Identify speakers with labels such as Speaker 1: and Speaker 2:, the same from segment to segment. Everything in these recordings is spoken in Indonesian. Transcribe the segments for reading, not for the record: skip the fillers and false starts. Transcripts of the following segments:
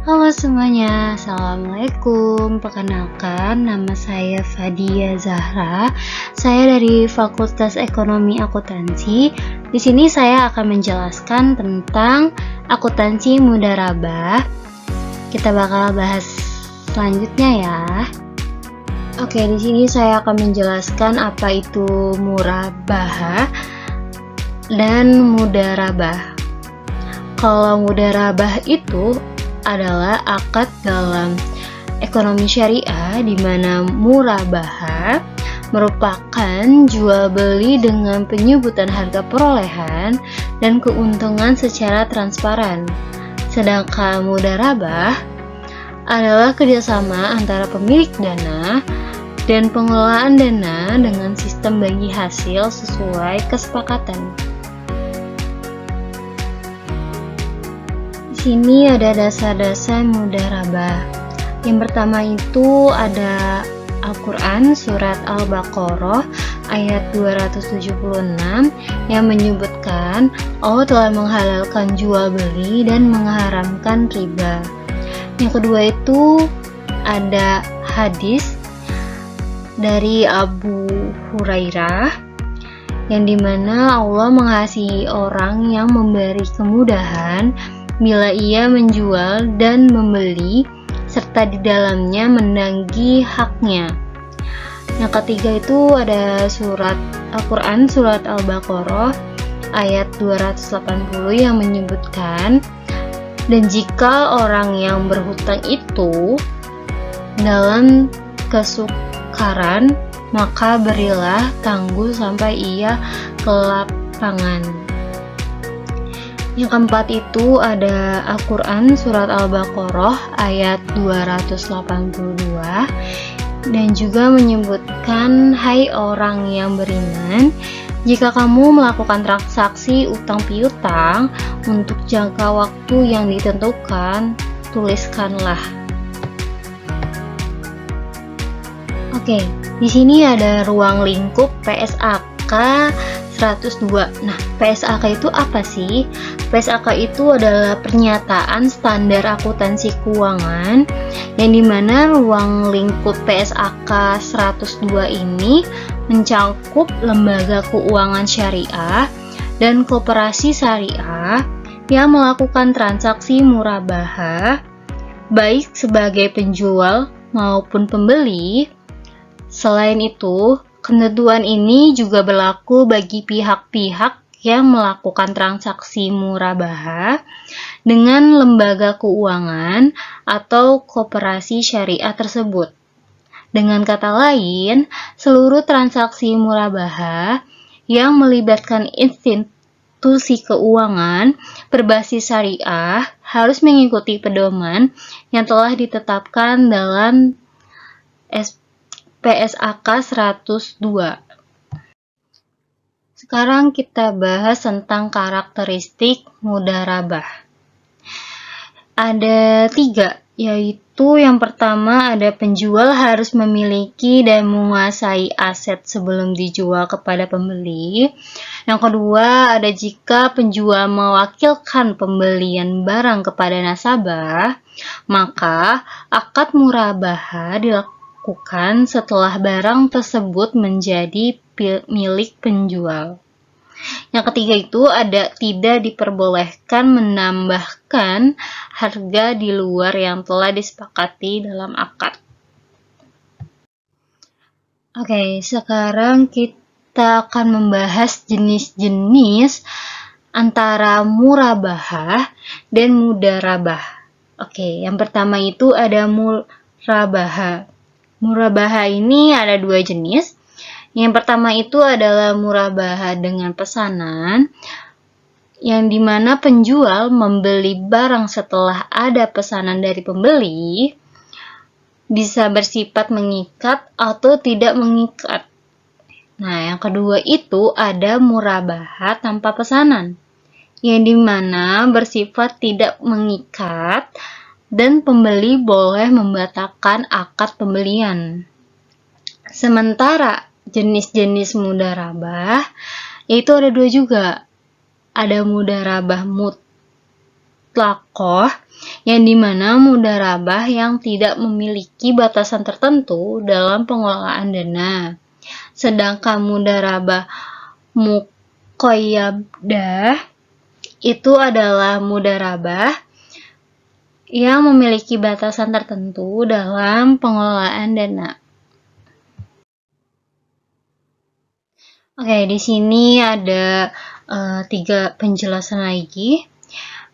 Speaker 1: Halo semuanya, Assalamualaikum. Perkenalkan, nama saya Fadia Zahra. Saya dari Fakultas Ekonomi Akuntansi. Di sini saya akan menjelaskan tentang akuntansi mudharabah. Kita bakal bahas selanjutnya ya. Oke, di sini saya akan menjelaskan apa itu murabahah dan mudharabah. Kalau mudharabah itu adalah akad dalam ekonomi syariah di mana murabahah merupakan jual beli dengan penyebutan harga perolehan dan keuntungan secara transparan. Sedangkan mudharabah adalah kerjasama antara pemilik dana dan pengelolaan dana dengan sistem bagi hasil sesuai kesepakatan. Di sini ada dasar-dasar mudharabah. Yang pertama itu ada Al-Quran surat Al-Baqarah ayat 276 yang menyebutkan Allah telah menghalalkan jual beli dan mengharamkan riba. Yang kedua itu ada hadis dari Abu Hurairah yang dimana Allah mengasihi orang yang memberi kemudahan bila ia menjual dan membeli serta di dalamnya menagih haknya. Yang ketiga itu ada surat Al-Quran surat Al-Baqarah ayat 280 yang menyebutkan, dan jika orang yang berhutang itu dalam kesukaran, maka berilah tangguh sampai ia kelapangan. Yang keempat itu ada Al-Quran surat Al-Baqarah ayat 282 dan juga menyebutkan, hai orang yang beriman, jika kamu melakukan transaksi utang piutang untuk jangka waktu yang ditentukan, tuliskanlah. Oke, di sini ada ruang lingkup PSAK 102. Nah, PSAK itu apa sih? PSAK itu adalah pernyataan standar akuntansi keuangan yang dimana ruang lingkup PSAK 102 ini mencakup lembaga keuangan syariah dan koperasi syariah yang melakukan transaksi murabahah baik sebagai penjual maupun pembeli. Selain itu, ketentuan ini juga berlaku bagi pihak-pihak yang melakukan transaksi murabahah dengan lembaga keuangan atau koperasi syariah tersebut. Dengan kata lain, seluruh transaksi murabahah yang melibatkan institusi keuangan berbasis syariah harus mengikuti pedoman yang telah ditetapkan dalam PSAK 102. Sekarang kita bahas tentang karakteristik mudharabah. Ada 3, yaitu yang pertama ada penjual harus memiliki dan menguasai aset sebelum dijual kepada pembeli. Yang kedua ada jika penjual mewakilkan pembelian barang kepada nasabah, maka akad murabahah dilakukan setelah barang tersebut menjadi milik penjual. Yang ketiga itu ada tidak diperbolehkan menambahkan harga di luar yang telah disepakati dalam akad. Oke, sekarang kita akan membahas jenis-jenis antara murabahah dan mudharabah. Oke, yang pertama itu ada murabahah. Murabahah ini ada 2 jenis. Yang pertama itu adalah murabahah dengan pesanan, yang dimana penjual membeli barang setelah ada pesanan dari pembeli, bisa bersifat mengikat atau tidak mengikat. Nah, yang kedua itu ada murabahah tanpa pesanan, yang dimana bersifat tidak mengikat dan pembeli boleh membatalkan akad pembelian. Sementara jenis-jenis mudharabah yaitu ada 2 juga. Ada mudharabah mutlaqah yang dimana mudharabah yang tidak memiliki batasan tertentu dalam pengelolaan dana. Sedangkan mudharabah muqayyadah itu adalah mudharabah yang memiliki batasan tertentu dalam pengelolaan dana. Oke, di sini ada 3 penjelasan lagi.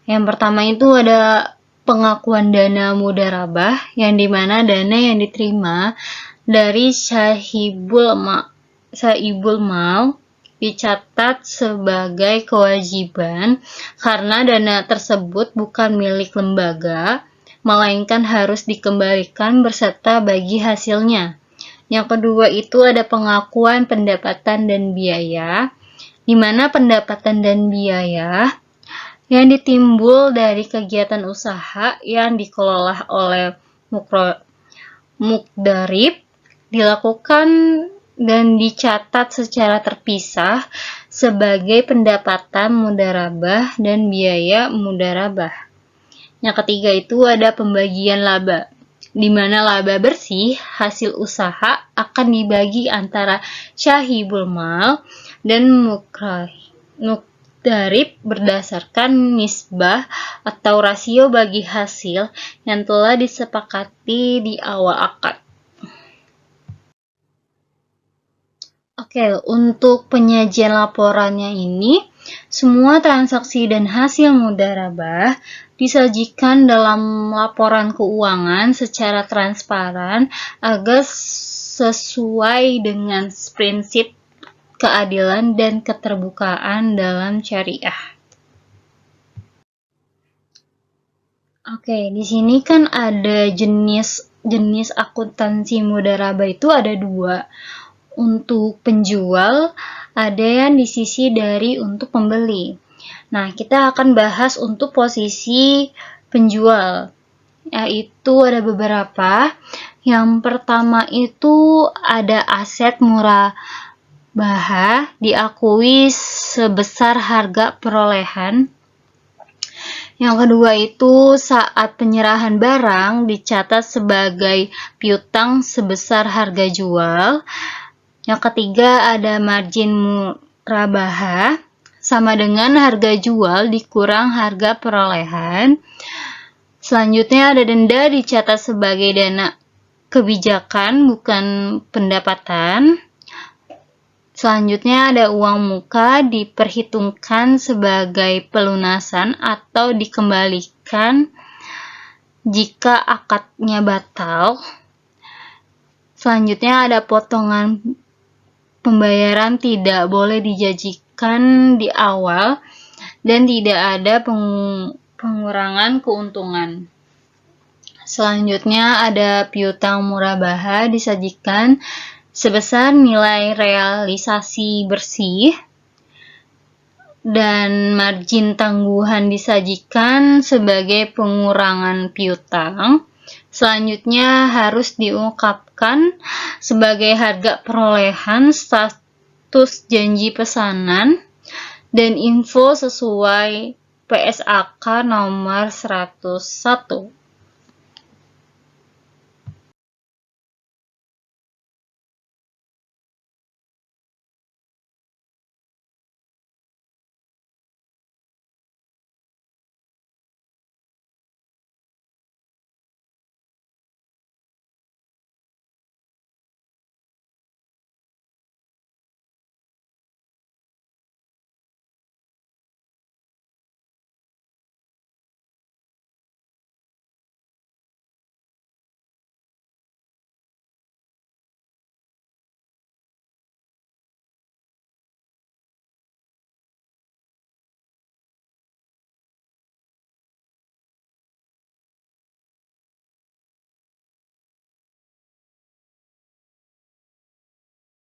Speaker 1: Yang pertama itu ada pengakuan dana mudharabah, yang dimana dana yang diterima dari sahibul mal dicatat sebagai kewajiban karena dana tersebut bukan milik lembaga, melainkan harus dikembalikan berserta bagi hasilnya. Yang kedua itu ada pengakuan pendapatan dan biaya, di mana pendapatan dan biaya yang ditimbul dari kegiatan usaha yang dikelola oleh muqdarib dilakukan dan dicatat secara terpisah sebagai pendapatan mudharabah dan biaya mudharabah. Yang ketiga itu ada pembagian laba, di mana laba bersih hasil usaha akan dibagi antara sahibul mal dan muqdarib berdasarkan nisbah atau rasio bagi hasil yang telah disepakati di awal akad. Oke, untuk penyajian laporannya ini, semua transaksi dan hasil mudharabah disajikan dalam laporan keuangan secara transparan agar sesuai dengan prinsip keadilan dan keterbukaan dalam syariah. Oke, di sini kan ada jenis akuntansi mudharabah itu ada 2. Untuk penjual, ada yang di sisi dari untuk pembeli. Nah, kita akan bahas untuk posisi penjual, yaitu ada beberapa. Yang pertama itu ada aset murabahah diakui sebesar harga perolehan. Yang kedua itu saat penyerahan barang dicatat sebagai piutang sebesar harga jual. Yang ketiga ada margin murabahah, sama dengan harga jual dikurang harga perolehan. Selanjutnya ada denda dicatat sebagai dana kebijakan bukan pendapatan. Selanjutnya ada uang muka diperhitungkan sebagai pelunasan atau dikembalikan jika akadnya batal. Selanjutnya ada potongan pembayaran tidak boleh dijanjikan di awal dan tidak ada pengurangan keuntungan. Selanjutnya ada piutang murabahah disajikan sebesar nilai realisasi bersih dan margin tangguhan disajikan sebagai pengurangan piutang. Selanjutnya harus diungkapkan sebagai harga perolehan, status janji pesanan, dan info sesuai PSAK nomor 101.